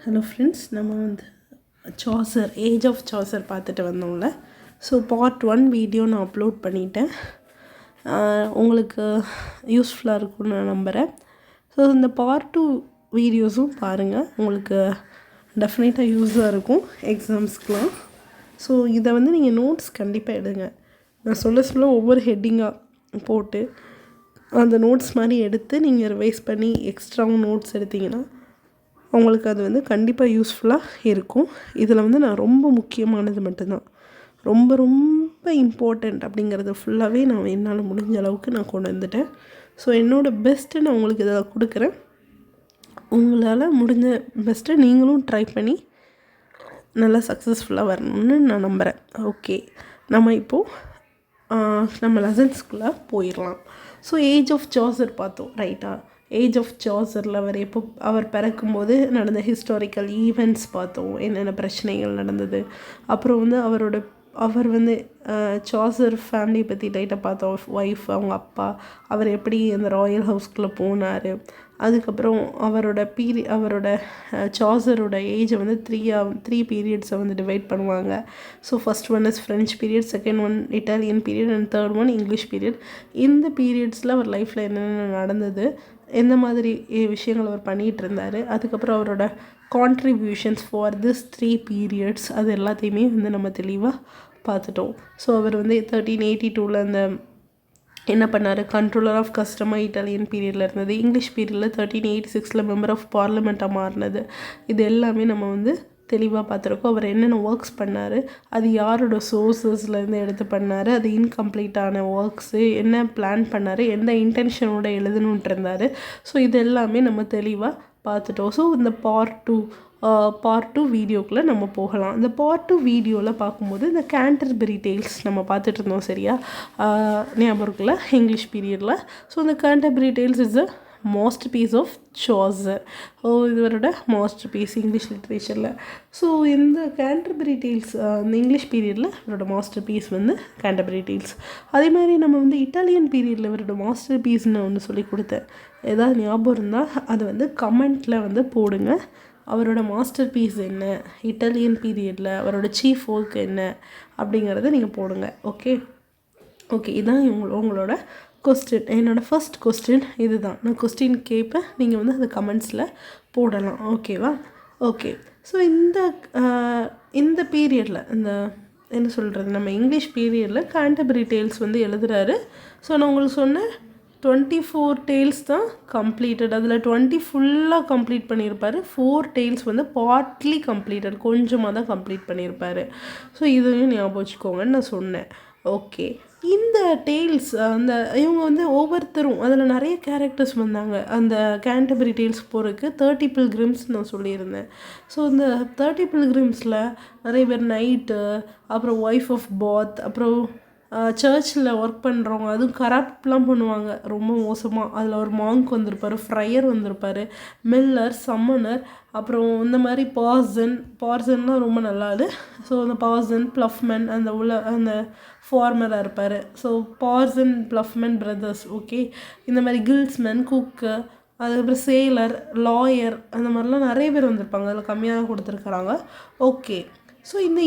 Hello friends, நம்ம வந்து Chaucer age of Chaucer பார்த்துட்டு வந்தோம்ல. ஸோ பார்ட் 1 வீடியோ நான் அப்லோட் பண்ணிட்டேன். உங்களுக்கு யூஸ்ஃபுல்லாக இருக்கும்னு நான் நம்புகிறேன். ஸோ இந்த பார்ட் 2 வீடியோஸும் பாருங்கள், உங்களுக்கு டெஃபினட்டாக யூஸாக இருக்கும் எக்ஸாம்ஸ்க்கெலாம். ஸோ இதை வந்து நீங்கள் நோட்ஸ் கண்டிப்பாக எடுங்க. நான் சொல்ல ஒவ்வொரு ஹெட்டிங்காக போட்டு அந்த நோட்ஸ் மாதிரி எடுத்து நீங்கள் ரிவைஸ் பண்ணி எக்ஸ்ட்ராவும் நோட்ஸ் எடுத்திங்கன்னா உங்களுக்கு அது வந்து கண்டிப்பாக யூஸ்ஃபுல்லாக இருக்கும். இதில் வந்து நான் ரொம்ப முக்கியமானது மட்டும்தான், ரொம்ப ரொம்ப இம்பார்ட்டண்ட் அப்படிங்கிறது ஃபுல்லாகவே நான் என்னால் முடிஞ்ச அளவுக்கு நான் கொண்டு வந்துட்டேன். ஸோ என்னோடய பெஸ்ட்டு நான் உங்களுக்கு இதில் கொடுக்குறேன். உங்களால் முடிஞ்ச பெஸ்ட்டை நீங்களும் ட்ரை பண்ணி நல்லா சக்ஸஸ்ஃபுல்லாக வரணும்னு நான் நம்புகிறேன். ஓகே, நம்ம இப்போது நம்ம லெசன்ஸ்குள்ளே போயிடலாம். ஸோ ஏஜ் ஆஃப் சாசர் பார்த்தோம், ரைட்டா? ஏஜ் ஆஃப் சாசரில் அவர் பிறக்கும்போது நடந்த ஹிஸ்டாரிக்கல் ஈவெண்ட்ஸ் பார்த்தோம், என்னென்ன பிரச்சனைகள் நடந்தது. அப்புறம் வந்து அவர் வந்து சாசர் ஃபேமிலியை பற்றி லைட்டாக பார்த்தோம். ஒய்ஃப், அவங்க அப்பா, அவர் எப்படி அந்த ராயல் ஹவுஸ்குள்ளே போனார். அதுக்கப்புறம் அவரோட சாசரோட ஏஜை வந்து த்ரீ பீரியட்ஸை வந்து டிவைட் பண்ணுவாங்க. So first one is French period, second one Italian period and third one English period. இந்த பீரியட்ஸில் அவர் லைஃப்பில் என்னென்ன நடந்தது, எந்த மாதிரி விஷயங்கள் அவர் பண்ணிகிட்டு இருந்தார், அதுக்கப்புறம் அவரோட கான்ட்ரிபியூஷன்ஸ் ஃபார் திஸ் 3 periods, அது எல்லாத்தையுமே வந்து நம்ம தெளிவாக பார்த்துட்டோம். ஸோ அவர் வந்து 1382 அந்த என்ன பண்ணார், கண்ட்ரோலர் ஆஃப் கஸ்டமாக இட்டாலியன் பீரியடில் இருந்தது. இங்கிலீஷ் பீரியடில் 1386 மெம்பர் ஆஃப் பார்லிமெண்ட்டாக மாறினது. இது எல்லாமே நம்ம வந்து தெளிவாக பார்த்துருக்கோம். அவர் என்னென்ன ஒர்க்ஸ் பண்ணார், அது யாரோட சோர்ஸஸ்லேருந்து எடுத்து பண்ணார், அது இன்கம்ப்ளீட்டான ஒர்க்ஸு, என்ன பிளான் பண்ணார், எந்த இன்டென்ஷனோட எழுதணுன்ட்டு இருந்தார். ஸோ இது எல்லாமே நம்ம தெளிவாக பார்த்துட்டோம். ஸோ இந்த பார்ட் 2 வீடியோக்குள்ளே நம்ம போகலாம். இந்த பார்ட் 2 வீடியோவில் பார்க்கும்போது இந்த கேண்டர்பரி டேல்ஸ் நம்ம பார்த்துட்டு இருந்தோம், சரியா? ஞாபகம் இருக்குல்ல, இங்கிலீஷ் பீரியடில். ஸோ இந்த Canterbury Tales is a masterpiece of Chaucer. இவரோட மாஸ்டர் பீஸ் இங்கிலீஷ் லிட்ரேச்சரில். ஸோ இந்த கேண்டர்பரி டேல்ஸ் இந்த இங்கிலீஷ் பீரியடில் இவரோட மாஸ்டர் பீஸ் வந்து கேண்டர்பரி டேல்ஸ். அதே மாதிரி நம்ம வந்து இட்டாலியன் பீரியடில் இவரோட மாஸ்டர் பீஸ்ன்னு ஒன்று சொல்லி கொடுத்தேன். ஏதாவது ஞாபகம் இருந்தால் அதை வந்து கமெண்ட்டில் வந்து போடுங்க. அவரோட மாஸ்டர் பீஸ் என்ன, இட்டாலியன் பீரியடில் அவரோட சீஃப் ஒர்க் என்ன அப்படிங்கிறத நீங்கள் போடுங்க. ஓகே, இதுதான் உங்களோட கொஸ்டின். என்னோடய ஃபர்ஸ்ட் கொஸ்டின் இது தான். நான் கொஸ்டின் கேட்பேன், நீங்கள் வந்து அந்த கமெண்ட்ஸில் போடலாம், ஓகேவா? ஓகே, ஸோ இந்த பீரியடில் இந்த என்ன சொல்கிறது, நம்ம இங்கிலீஷ் பீரியடில் கேண்டர்பரி டேல்ஸ் வந்து எழுதுகிறாரு. ஸோ நான் உங்களுக்கு சொன்னேன் 24 டேல்ஸ் தான் கம்ப்ளீட்டட். அதில் 20 ஃபுல்லாக கம்ப்ளீட் பண்ணியிருப்பார். 4 டேல்ஸ் வந்து பார்ட்லி கம்ப்ளீட்டட், கொஞ்சமாக தான் கம்ப்ளீட் பண்ணியிருப்பார். ஸோ இதையும் ஞாபகம் வச்சுக்கோங்கன்னு நான் சொன்னேன். ஓகே, இந்த டேல்ஸ் இவங்க வந்து ஒவ்வொருத்தரும் அதில் நிறைய கேரக்டர்ஸ் வந்தாங்க. அந்த கேண்டர்பரி டேல்ஸ் போகிறதுக்கு 30 பில்கிரிம்ஸ் நான் சொல்லியிருந்தேன். ஸோ இந்த 30 பில்கிரிம்ஸில் நிறைய பேர் நைட்டு, அப்புறம் ஒய்ஃப் ஆஃப் பாத், அப்புறம் சர்ச்சில் ஒர்க் பண்ணுறவங்க, அதுவும் கரப்ட்லாம் பண்ணுவாங்க ரொம்ப மோசமாக. அதில் ஒரு மாங்க் வந்திருப்பார், ஃப்ரையர் வந்திருப்பார், மில்லர், சம்மனர், அப்புறம் இந்த மாதிரி பார்சன்லாம் ரொம்ப நல்லாது. ஸோ அந்த பார்சன், ப்ளஃப்மேன், அந்த ஃபார்மராக இருப்பார். So parson, ploughman brothers. Okay, இந்த மாதிரி கில்ஸ்மேன், குக்கு, அதுக்கப்புறம் சேலர், லாயர், அந்த மாதிரிலாம் நிறைய பேர் வந்திருப்பாங்க. அதில் கம்மியாக தான் கொடுத்துருக்குறாங்க. ஓகே, ஸோ இந்த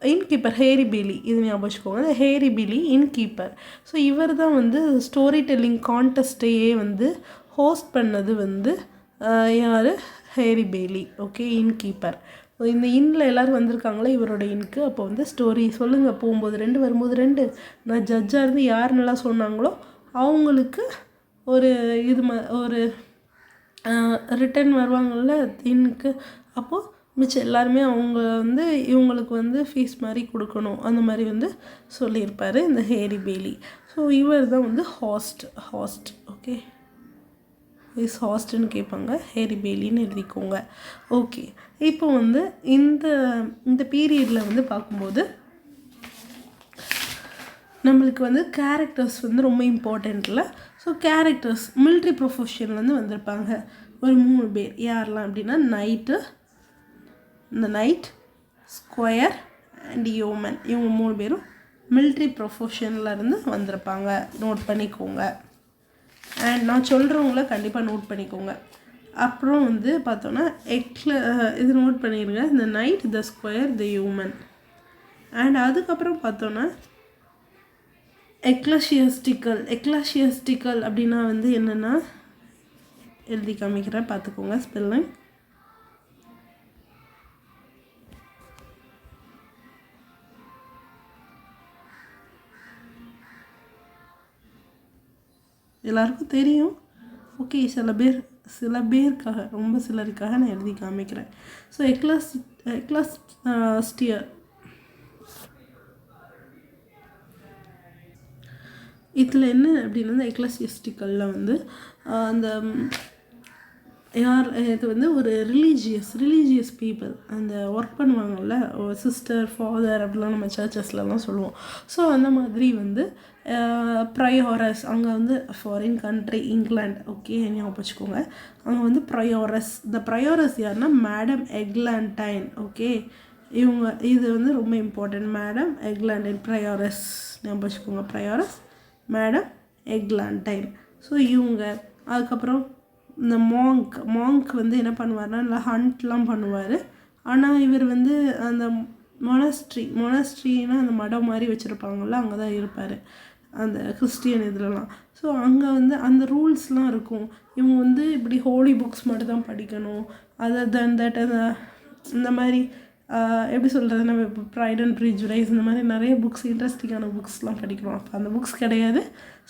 இன்கீப்பர் ஹேரி பேலி, இது ஞாபகம் வச்சுக்கோங்க. இந்த ஹேரி பேலி இன்கீப்பர். ஸோ இவர் தான் வந்து ஸ்டோரி டெல்லிங் கான்டெஸ்ட்டையே வந்து ஹோஸ்ட் பண்ணது வந்து யார், ஹேரி பேலி. Okay, innkeeper. இந்த இன்னில் எல்லோரும் வந்திருக்காங்களே இவரோட இன்க்கு. அப்போ வந்து ஸ்டோரி சொல்லுங்கள், போகும்போது 2 வரும்போது 2, நான் ஜட்ஜாக இருந்து யார் நல்லா சொன்னாங்களோ அவங்களுக்கு ஒரு ஒரு ரிட்டன் வருவாங்கள்ல இன்க்கு. அப்போது மிச்சம் எல்லாருமே அவங்க வந்து இவங்களுக்கு வந்து ஃபீஸ் மாதிரி கொடுக்கணும், அந்த மாதிரி வந்து சொல்லியிருப்பார் இந்த ஹேரி பேலி. ஸோ இவர் தான் வந்து ஹாஸ்ட். ஓகே, ஹாஸ்ட்னு கேட்பாங்க, ஹேரி பேலின்னு எழுதிக்கோங்க. ஓகே, இப்போ வந்து இந்த பீரியடில் வந்து பார்க்கும்போது நம்மளுக்கு வந்து கேரக்டர்ஸ் வந்து ரொம்ப இம்பார்ட்டண்ட்டில். ஸோ கேரக்டர்ஸ் மிலிட்ரி ப்ரொஃபஷன்லேருந்து வந்திருப்பாங்க ஒரு 3 பேர். யாரெல்லாம் அப்படின்னா நைட், ஸ்கொயர் அண்ட் யோமன். இவங்க 3 பேரும் மிலிட்ரி ப்ரொஃபஷன்லேருந்து வந்திருப்பாங்க. நோட் பண்ணிக்கோங்க. அண்ட் நான் சொல்கிறவங்கள கண்டிப்பாக நோட் பண்ணிக்கோங்க. அப்புறம் வந்து பார்த்தோன்னா இது நோட் பண்ணிடுங்க, இந்த night the square the human. And அதுக்கப்புறம் பார்த்தோன்னா எக்லஷியஸ்டிக்கல் அப்படின்னா வந்து என்னென்னா எழுதி காமிக்கிறேன், பார்த்துக்கோங்க ஸ்பெல்லிங். எல்லாருக்கும் தெரியும், ஓகே. சில பேருக்காக, ரொம்ப சிலருக்காக நான் எழுதி காமிக்கிறேன். ஸோ எக்லாஸ்டியர் இதில் என்ன அப்படின்னா, இந்த எக்லசியஸ்டிக்கலில் வந்து அந்த இது வந்து ஒரு ரிலீஜியஸ் பீப்புள் அந்த ஒர்க் பண்ணுவாங்கள்ல, சிஸ்டர் ஃபாதர் அப்படிலாம் நம்ம சர்ச்சஸ்லலாம் சொல்லுவோம். ஸோ அந்த மாதிரி வந்து ப்ரையாரஸ், அங்கே வந்து ஃபாரின் கண்ட்ரி இங்கிலாந்து, ஓகே ஞாபகம் வச்சுக்கோங்க. அங்கே வந்து இந்த ப்ரையாரஸ் யாருன்னா மேடம் எக்லாண்டைன், ஓகே. இது வந்து ரொம்ப இம்பார்ட்டன்ட், மேடம் எக்லாண்டைன் ப்ரையாரஸ் ஞாபகம் வச்சுக்கோங்க. ப்ரையாரஸ் மேடம் எக்லாண்டைன். ஸோ இவங்க அதுக்கப்புறம் இந்த மாங்க் வந்து என்ன பண்ணுவார்னா நல்லா ஹண்ட்லாம் பண்ணுவார். ஆனால் இவர் வந்து அந்த மொனஸ்ட்ரினா அந்த மடம் மாதிரி வச்சுருப்பாங்கள்ல, அங்கே தான் இருப்பார் அந்த கிறிஸ்டியன் இதுலலாம். ஸோ அங்கே வந்து அந்த ரூல்ஸ்லாம் இருக்கும். இவங்க வந்து இப்படி ஹோலி புக்ஸ் மட்டும் தான் படிக்கணும், அதர் தென் தட் இந்த மாதிரி எப்படி சொல்கிறது, நம்ம இப்போ ப்ரைட் அண்ட் ப்ரீஜுடைஸ் இந்த மாதிரி நிறைய புக்ஸ், இன்ட்ரெஸ்டிங்கான புக்ஸ்லாம் படிக்கணும். அப்போ அந்த புக்ஸ் கிடையாது.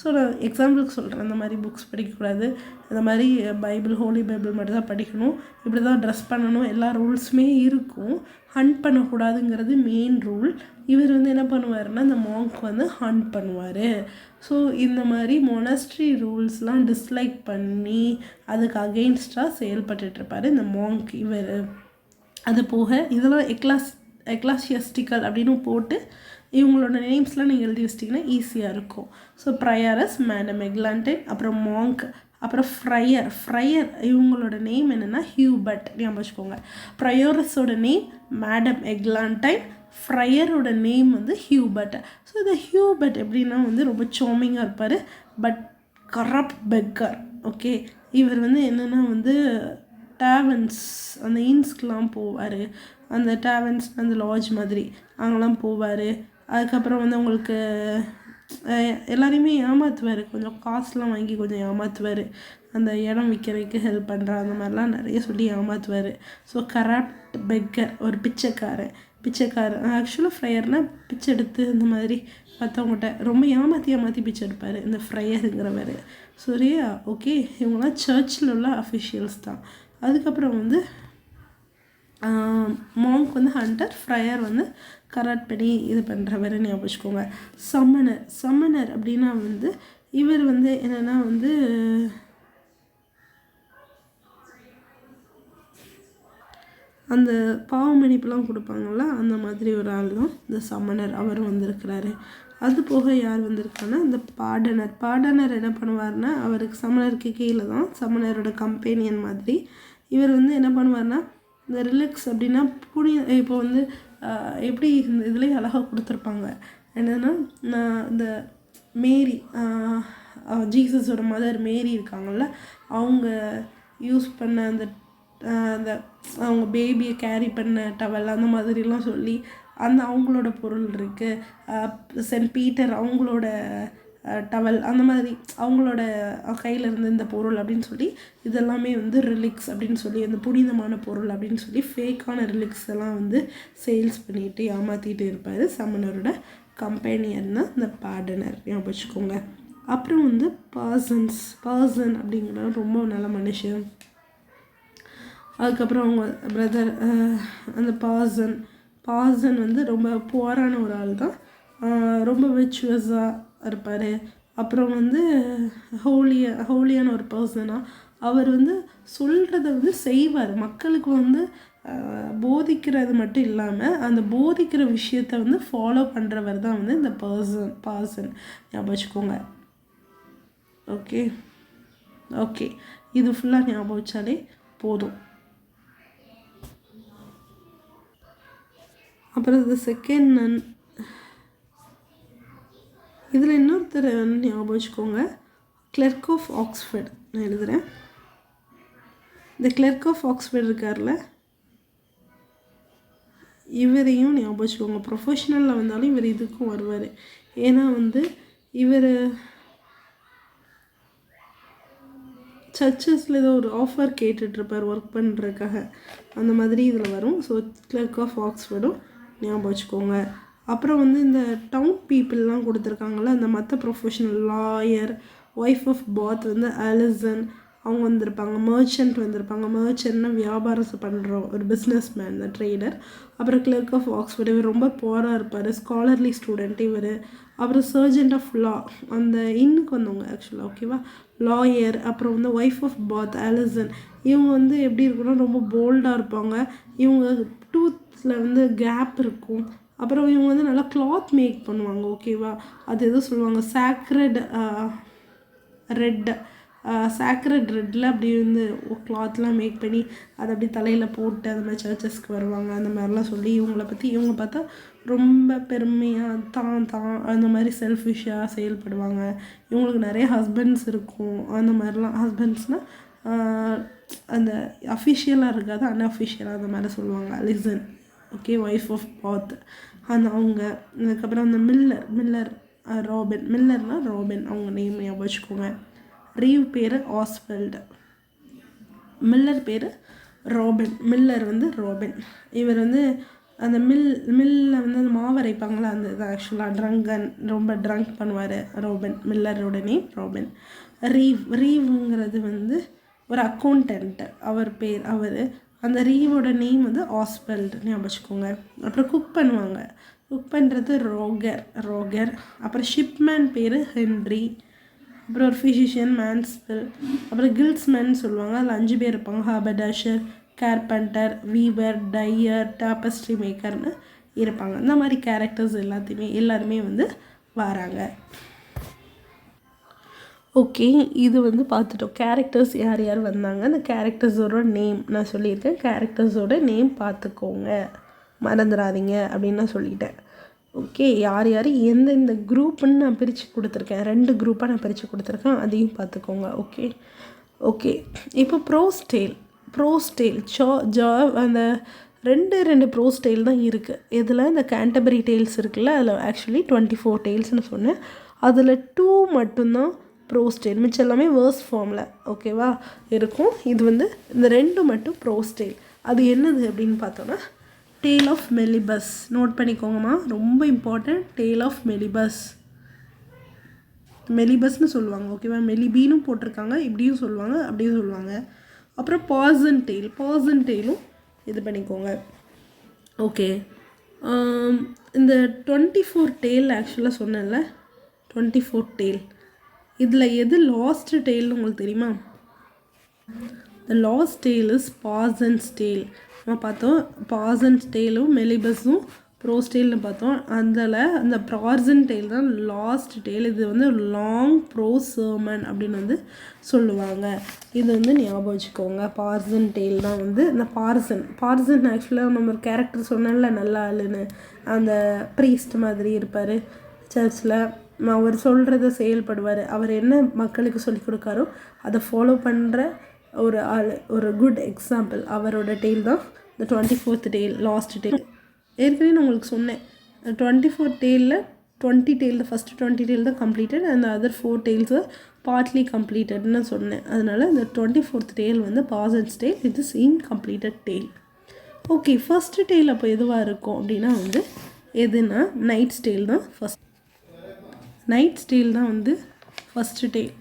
ஸோ நான் எக்ஸாம்பிளுக்கு சொல்கிறேன், இந்த மாதிரி புக்ஸ் படிக்கக்கூடாது, இந்த மாதிரி ஹோலி பைபிள் மட்டும் தான் படிக்கணும், இப்படி தான் ட்ரெஸ் பண்ணணும், எல்லா ரூல்ஸுமே இருக்கும். ஹண்ட் பண்ணக்கூடாதுங்கிறது மெயின் ரூல். இவர் வந்து என்ன பண்ணுவாருன்னா, இந்த மாங்க் வந்து ஹண்ட் பண்ணுவார். ஸோ இந்த மாதிரி மொனஸ்ட்ரி ரூல்ஸ்லாம் டிஸ்லைக் பண்ணி அதுக்கு அகெயின்ஸ்டாக செயல்பட்டுருப்பார் இந்த மாங்க் இவர். அது போக இதெல்லாம் எக்லாசியஸ்டிக்கல் அப்படின்னு போட்டு இவங்களோட நேம்ஸ்லாம் நீங்கள் எழுதி வச்சிட்டிங்கன்னா ஈஸியாக இருக்கும். ஸோ ப்ரையாரஸ் மேடம் எக்லாண்டைன், அப்புறம் மாங்க், அப்புறம் ஃப்ரையர் இவங்களோட நேம் என்னென்னா ஹியூபர்ட் ஞாபகம் வச்சுக்கோங்க. ப்ரையாரஸோட நேம் மேடம் எக்லாண்டைன், ஃப்ரையரோட நேம் வந்து ஹியூபர்ட். ஸோ இந்த ஹியூபர்ட் எப்படின்னா வந்து ரொம்ப சார்மிங்காக இருப்பார், பட் கரப்ட் பெக்கர், ஓகே. இவர் வந்து என்னென்னா வந்து டேவன்ஸ் அந்த இன்ஸ்க்கெலாம் போவார், அந்த டேவன்ஸ் அந்த லாட்ஜ் மாதிரி அங்கெல்லாம் போவார். அதுக்கப்புறம் வந்து அவங்களுக்கு எல்லாரையுமே ஏமாற்றுவார், கொஞ்சம் காசுலாம் வாங்கி கொஞ்சம் ஏமாற்றுவார், அந்த இடம் விற்கிறதுக்கு ஹெல்ப் பண்ணுற அந்த மாதிரிலாம் நிறைய சொல்லி ஏமாற்றுவார். ஸோ கரப்ட் பெக்கர், ஒரு பிச்சைக்காரன். ஆக்சுவலாக ஃப்ரையர்னால் பிச்சை எடுத்து இந்த மாதிரி மற்றவங்கள்ட்ட ரொம்ப ஏமாற்றி பிச்சை எடுப்பார் இந்த ஃப்ரையருங்கிறவர். சரியா, ஓகே. இவங்களாம் சர்ச்சில் உள்ள அஃபிஷியல்ஸ் தான். அதுக்கப்புறம் வந்து மாங்க் வந்து ஹண்டர், ஃப்ரையர் வந்து கரெக்ட் பண்ணி இது பண்ணுறவர் ஞாபகம் வச்சுக்கோங்க. சம்மனர் அப்படின்னா வந்து இவர் வந்து என்னென்னா வந்து அந்த பாவமன்னிப்புலாம் கொடுப்பாங்கள்ல, அந்த மாதிரி ஒரு ஆள் தான் இந்த சம்மனர். அவர் வந்திருக்கிறாரு. அது போக யார் வந்திருக்காங்கன்னா இந்த பாடனர் என்ன பண்ணுவார்னா, அவருக்கு சம்மனருக்கு கீழே தான் சம்மனரோட கம்பெனியன் மாதிரி. இவர் வந்து என்ன பண்ணுவார்னா, இந்த ரிலக்ஸ் அப்படின்னா இப்போ வந்து எப்படி இந்த இதுலேயே அழகாக கொடுத்துருப்பாங்க என்னென்னா, இந்த மேரி ஜீசஸோட மதர் மேரி இருக்காங்கள்ல, அவங்க யூஸ் பண்ண அந்த அவங்க பேபியை கேரி பண்ண டவல் அந்த மாதிரிலாம் சொல்லி அவங்களோட பொருள் இருக்குது. சென்ட் பீட்டர் அவங்களோட டவல் அந்த மாதிரி அவங்களோட கையில் இருந்து இந்த பொருள் அப்படின்னு சொல்லி இதெல்லாமே வந்து ரிலிக்ஸ் அப்படின்னு சொல்லி அந்த புனிதமான பொருள் அப்படின்னு சொல்லி ஃபேக்கான ரிலிக்ஸ் எல்லாம் வந்து சேல்ஸ் பண்ணிட்டு ஏமாற்றிட்டு இருப்பார். சம்மனரோட கம்பெனியன் தான் இந்த பாடனர் ஞாபகம் வச்சுக்கோங்க. அப்புறம் வந்து பர்சன் அப்படிங்கிற ரொம்ப நல்ல மனுஷன். அதுக்கப்புறம் அவங்க பிரதர் அந்த பாசன் வந்து ரொம்ப புவரான ஒரு ஆள் தான், ரொம்ப விர்ச்சுவஸாக இருப்பார். அப்புறம் வந்து ஹோலியான ஒரு பர்சனாக அவர் வந்து சொல்கிறத வந்து செய்வார். மக்களுக்கு வந்து போதிக்கிறது மட்டும் இல்லாமல் அந்த போதிக்கிற விஷயத்தை வந்து ஃபாலோ பண்ணுறவர் தான் வந்து இந்த பர்சன் ஞாபகம் வச்சுக்கோங்க. ஓகே இது ஃபுல்லாக ஞாபகம் வச்சாலே போதும். அப்புறம் இது செகண்ட் நன், இதில் இன்னொருத்தர் ஞாபகம் வச்சுக்கோங்க, கிளர்க் ஆஃப் ஆக்ஸ்ஃபோர்ட். நான் எழுதுகிறேன். இந்த கிளர்க் ஆஃப் ஆக்ஸ்ஃபோர்ட் இருக்கார்ல, இவரையும் ஞாபகம் வச்சுக்கோங்க. ப்ரொஃபஷனலில் வந்தாலும் இவர் இதுக்கும் வருவார். ஏன்னா வந்து இவர் சர்ச்சஸில் ஏதோ ஒரு ஆஃபர் கேட்டுட்ருப்பார் ஒர்க் பண்ணுறதுக்காக, அந்த மாதிரி இதில் வரும். ஸோ கிளர்க் ஆஃப் ஆக்ஸ்ஃபோர்டும் ஞாபகம் வச்சுக்கோங்க. அப்புறம் வந்து இந்த டவுன் பீப்புளெலாம் கொடுத்துருக்காங்கள்ல, அந்த மற்ற ப்ரொஃபஷனல் லாயர், ஒய்ஃப் ஆஃப் பாத் வந்து அலிசன் அவங்க வந்திருப்பாங்க. மர்ச்சன்ட் வந்திருப்பாங்க. மர்ச்சன்ட்னா வியாபாரம் பண்ணுற ஒரு பிஸ்னஸ் மேன், இந்த ட்ரேடர். அப்புறம் கிளர்க் ஆஃப் ஆக்ஸ்ஃபோர்ட், இவர் ரொம்ப போராக இருப்பார், ஸ்காலர்லி ஸ்டூடெண்ட் இவர். அப்புறம் சர்ஜென்ட் ஆஃப் லா, அந்த இன்னுக்கு வந்தவங்க ஆக்சுவலாக, ஓகேவா, லாயர். அப்புறம் வந்து ஒய்ஃப் ஆஃப் பாத் அலிசன், இவங்க வந்து எப்படி இருக்குன்னா ரொம்ப போல்டாக இருப்பாங்க. இவங்க டூத்தில் வந்து கேப் இருக்கும். அப்புறம் இவங்க வந்து நல்லா கிளாத் மேக் பண்ணுவாங்க, ஓகேவா. அது எதுவும் சொல்லுவாங்க சாக்ரட் ரெட்டில் அப்படி வந்து கிளாத்லாம் மேக் பண்ணி அதை அப்படி தலையில் போட்டு அந்த மாதிரி சர்ச்சஸ்க்கு வருவாங்க. அந்த மாதிரிலாம் சொல்லி இவங்கள பற்றி இவங்க பார்த்தா ரொம்ப பெருமையாக தான் அந்த மாதிரி செல்ஃபிஷாக செயல்படுவாங்க. இவங்களுக்கு நிறைய ஹஸ்பண்ட்ஸ் இருக்கும். அந்த மாதிரிலாம் ஹஸ்பண்ட்ஸ்னால் அந்த அஃபிஷியலாக இருக்காது, அன்அஃபிஷியலாக அந்த மாதிரி சொல்லுவாங்க. அலிசன், ஓகே, ஒய்ஃப் ஆஃப் பாத் அவங்க. அதுக்கப்புறம் அந்த மில்லர் ராபின், மில்லர்னால் ராபின், அவங்க நேம் ஞாபகம் வச்சுக்கோங்க. ரீவ் பேர் ஆஸ்வல்டு, மில்லர் பேர் ராபின். மில்லர் வந்து ராபின். இவர் வந்து அந்த மில்லில் வந்து அந்த மாவு அரைப்பாங்களா, அந்த இது ஆக்சுவலாக ரொம்ப ட்ரங்க் பண்ணுவார் ராபின். மில்லரோட நேம் ராபின். ரீவுங்கிறது வந்து ஒரு அக்கௌண்டன்ட், அவர் பேர். அந்த ரீவோட நேம் வந்து ஆஸ்வல்டு ஞாபகம் வச்சுக்கோங்க. அப்புறம் குக் பண்ணுறது ரோகர். அப்புறம் ஷிப்மேன் பேர் ஹென்ரி. அப்புறம் ஒரு ஃபிசிஷியன் மேன்ஸ்வெல். அப்புறம் கில்ஸ்மேன் சொல்லுவாங்க, அதில் 5 பேர் இருப்பாங்க. ஹாபர்டாஷர், கார்பெண்டர், வீவர், டையர், டாப்பஸ்ட்ரி மேக்கர்னு இருப்பாங்க. இந்த மாதிரி கேரக்டர்ஸ் எல்லாருமே வந்து வராங்க. ஓகே, இது வந்து பார்த்துட்டோம். கேரக்டர்ஸ் யார் யார் வந்தாங்க, அந்த கேரக்டர்ஸோட நேம் நான் சொல்லியிருக்கேன். கேரக்டர்ஸோட நேம் பார்த்துக்கோங்க, மறந்துடாதீங்க அப்படின்னு நான் சொல்லிட்டேன். ஓகே, யார் யார் எந்தெந்த குரூப்புன்னு நான் பிரித்து கொடுத்துருக்கேன். 2 குரூப்பாக நான் பிரித்து கொடுத்துருக்கேன், அதையும் பார்த்துக்கோங்க. ஓகே. இப்போ ப்ரோஸ்டேல் அந்த 2 ப்ரோஸ்டேல் தான் இருக்குது. இதில் இந்த கேண்டபரி டேல்ஸ் இருக்குல்ல, அதில் ஆக்சுவலி 24 டேல்ஸ்னு சொன்னேன். அதில் 2 மட்டும்தான் ப்ரோஸ்டேல், மிச்சம் எல்லாமே வேர்ஸ் ஃபார்மில், ஓகேவா இருக்கும். இது வந்து இந்த 2 மட்டும் ப்ரோஸ்டேல். அது என்னது அப்படின்னு பார்த்தோன்னா டேல் ஆஃப் மெலிபஸ். நோட் பண்ணிக்கோங்கம்மா, ரொம்ப இம்பார்ட்டன்ட். டேல் ஆஃப் மெலிபஸ்னு சொல்லுவாங்க, ஓகேவா. மெலிபீன்னு போட்டிருக்காங்க, இப்படியும் சொல்லுவாங்க, அப்படியும் சொல்லுவாங்க. அப்புறம் பாசன் டெயிலும் இது பண்ணிக்கோங்க. ஓகே, இந்த 24 டேல் ஆக்சுவலாக சொன்னேன்ல, 24 டேல். இதில் எது லாஸ்ட் டேல்னு உங்களுக்கு தெரியுமா? The last tale is Parson's tale. நம்ம பார்த்தோம் பாசன்ஸ் டேலும் மெலிபஸும் ப்ரோஸ்டேல்னு பார்த்தோம். அந்த ப்ராசன் டேல் தான் லாஸ்ட் டேல். இது வந்து லாங் ப்ரோசர்மன் அப்படின்னு வந்து சொல்லுவாங்க. இது வந்து ஞாபகம் வச்சுக்கோங்க. பார்சன் டேல் தான் வந்து இந்த பார்சன் ஆக்சுவலாக நம்ம ஒரு கேரக்டர் சொன்னேன்ல, நல்ல ஆளுன்னு, அந்த ப்ரீஸ்ட் மாதிரி இருப்பார் சர்ச்சில். அவர் சொல்கிறத செயல்படுவார். அவர் என்ன மக்களுக்கு சொல்லிக் கொடுக்காரோ அதை ஃபாலோ பண்ணுற ஒரு ஆள், ஒரு குட் எக்ஸாம்பிள். அவரோட டேல் தான் இந்த 24th டேல், லாஸ்ட் டேல். ஏற்கனவே நான் உங்களுக்கு சொன்னேன், 24 டேலில் 20 டேல், ஃபஸ்ட்டு 20 டேல் தான் கம்ப்ளீட்டட், அந்த அதர் 4 டேல்ஸு பார்ட்லி கம்ப்ளீட்டட்னு சொன்னேன். அதனால் இந்த 24th டேல் வந்து பாசன்ஸ் டேல், இது is incompleted tale. Okay, first tale அப்போ எதுவாக இருக்கும் அப்படின்னா வந்து எதுனா நைட்ஸ் டேல் தான். நைட்ஸ் டேல் தான் வந்து ஃபஸ்ட்டு டேல்,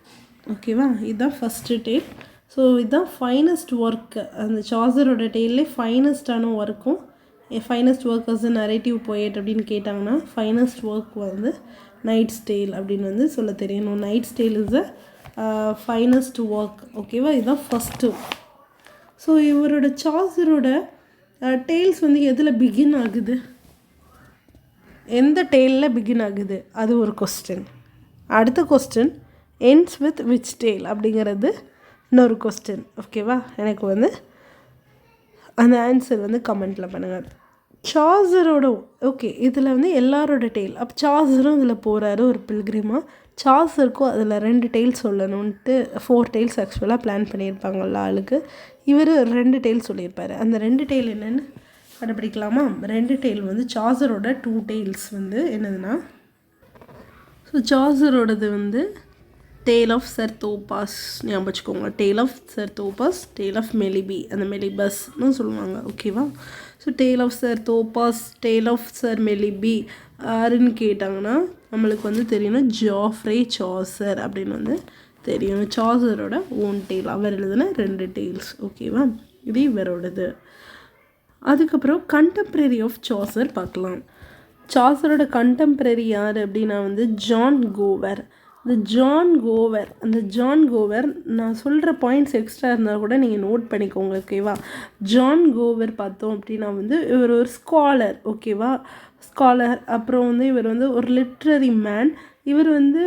ஓகேவா. இதுதான் ஃபஸ்ட்டு டேல். ஸோ இதுதான் ஃபைனஸ்ட் ஒர்க்கு. அந்த சாசரோட டேல்லே ஃபைனஸ்டான ஒர்க்கும், finest work as narrative poet அப்படின்னு கேட்டாங்கன்னா ஃபைனஸ்ட் ஒர்க் வந்து நைட்ஸ் டேல் அப்படின்னு வந்து சொல்ல தெரியணும். Knight's tale is a finest work, ஓகேவா. இதுதான் ஃபஸ்ட்டு. ஸோ இவரோட சாசரோட டேல்ஸ் வந்து எதில் பிகின் ஆகுது, எந்த டேலில் பிகின் ஆகுது, அது ஒரு கொஸ்டின். அடுத்த question ends with which tale அப்படிங்கிறது இன்னொரு கொஸ்டின், ஓகேவா. எனக்கு வந்து அந்த ஆன்சர் வந்து கமெண்ட்டில் பண்ணுங்கள். சாசரோட ஓகே இதில் வந்து எல்லாரோட டெய்ல் அப்போ சாசரும் இதில் போகிறாரு ஒரு பில்கிரிமாக. சாசருக்கும் அதில் 2 டெய்ல் சொல்லணுன்ட்டு 4 டெய்ல்ஸ் ஆக்சுவலாக பிளான் பண்ணியிருப்பாங்கல்ல ஆளுக்கு. இவர் 2 டெய்ல் சொல்லியிருப்பார். அந்த 2 டெய்ல் என்னென்னு கண்டுபிடிக்கலாமா? 2 டெய்ல் வந்து சாசரோட 2 டெய்ல்ஸ் வந்து என்னதுன்னா, ஸோ சாசரோடது வந்து டேல் ஆஃப் சர் தோபாஸ் ஞாபகம் வச்சுக்கோங்க. Tale of sir Thopas, tale of Melibee, அந்த மெலிபஸ்ன்னு சொல்லுவாங்க. ஓகேவா? So tale of sir Thopas, tale of sir Melibee யாருன்னு கேட்டாங்கன்னா நம்மளுக்கு வந்து தெரியணும் ஜாஃப்ரே சாசர் அப்படின்னு வந்து தெரியும். சாசரோட ஓன் டெய்ல், அவர் எழுதுன 2 டெய்ல்ஸ். ஓகேவா? இது இவரோடது. அதுக்கப்புறம் கண்டெம்ப்ரரி ஆஃப் சாசர் பார்க்கலாம். சாசரோட கண்டெம்ப்ரரி யார் அப்படின்னா வந்து ஜான் கோவர். இந்த ஜான் கோவர் நான் சொல்கிற பாயிண்ட்ஸ் எக்ஸ்ட்ரா இருந்தால் கூட நீங்கள் நோட் பண்ணிக்கோங்க. ஓகேவா? ஜான் கோவர் பார்த்தோம் அப்படின்னா வந்து இவர் ஒரு ஸ்காலர். ஓகேவா? ஸ்காலர். அப்புறம் வந்து இவர் வந்து ஒரு லிட்ரரி மேன். இவர் வந்து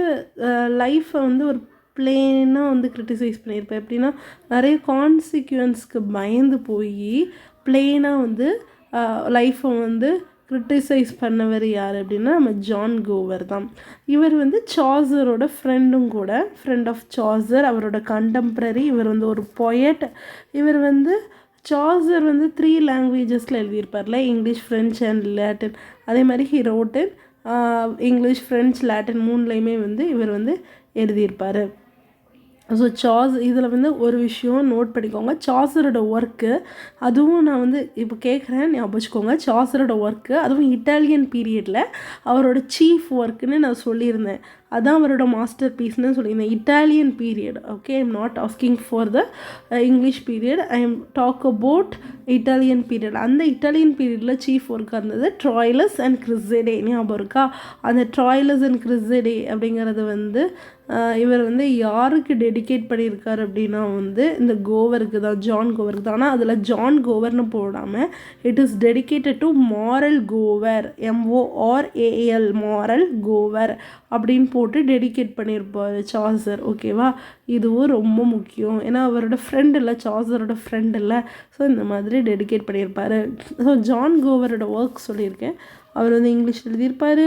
லைஃப்பை வந்து ஒரு பிளெயினாக வந்து கிரிட்டிசைஸ் பண்ணியிருப்பேன். எப்படின்னா நிறைய கான்சிக்வன்ஸ்க்கு பயந்து போய் பிளெயினாக வந்து லைஃப்பை வந்து கிரிட்டிசைஸ் பண்ணவர் யார் அப்படின்னா நம்ம ஜான் கோவர் தான். இவர் வந்து சாசரோட ஃப்ரெண்டும் கூட, ஃப்ரெண்ட் ஆஃப் சாசர், அவரோட கண்டெம்ப்ரரி. இவர் வந்து ஒரு பொயட். இவர் வந்து சாசர் வந்து 3 லாங்குவேஜஸில் எழுதியிருப்பார்ல, இங்கிலீஷ், ஃப்ரெஞ்ச் அண்ட் லேட்டின். அதே மாதிரி he wrote in English, French, Latin 3லையுமே வந்து இவர் வந்து எழுதியிருப்பார். ஸோ இதில் வந்து ஒரு விஷயம் நோட் பண்ணிக்கோங்க. சாசரோட ஒர்க்கு, அதுவும் நான் வந்து இப்போ கேட்குறேன் ஞாபகம் வச்சுக்கோங்க. சாசரோட ஒர்க்கு அதுவும் இட்டாலியன் பீரியடில் அவரோட சீஃப் ஒர்க்குன்னு நான் சொல்லியிருந்தேன். அதான் அவரோட மாஸ்டர் பீஸ்ன்னு சொல்லியிருந்தேன். Italian period. Okay, I am not asking for the English period, I am talk about Italian period. அந்த இட்டாலியன் பீரியடில் சீஃப் ஒர்க்காக இருந்தது ட்ராய்லஸ் அண்ட் கிரிசடே. ஞாபகம் இருக்கா? அந்த ட்ராய்லஸ் அண்ட் கிரிசடே அப்படிங்கிறது வந்து இவர் வந்து யாருக்கு டெடிகேட் பண்ணியிருக்கார் அப்படின்னா வந்து இந்த கோவருக்கு தான், ஜான் கோவருக்கு தான். ஆனால் அதில் ஜான் கோவர்னு போடாமல் it is dedicated to moral Gower, MORAL, moral Gower அப்படின்னு போட்டு டெடிகேட் பண்ணியிருப்பார் சாசர். ஓகேவா? இதுவும் ரொம்ப முக்கியம். ஏன்னா அவரோட ஃப்ரெண்ட் இல்லை, சாசரோட ஃப்ரெண்ட் இல்லை. ஸோ இந்த மாதிரி டெடிகேட் பண்ணியிருப்பார். ஸோ ஜான் கோவரோட ஒர்க் சொல்லியிருக்கேன். அவர் வந்து இங்கிலீஷ் எழுதியிருப்பார்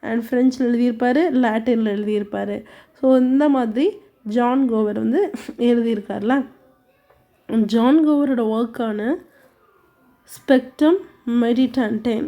அண்ட் ஃப்ரெஞ்சில் எழுதியிருப்பார், லாட்டினில் எழுதியிருப்பார். ஸோ இந்த மாதிரி ஜான் கோவர் வந்து எழுதியிருக்கார்ல. John கோவரோட ஒர்க்கான spectrum மெடிடண்டேன்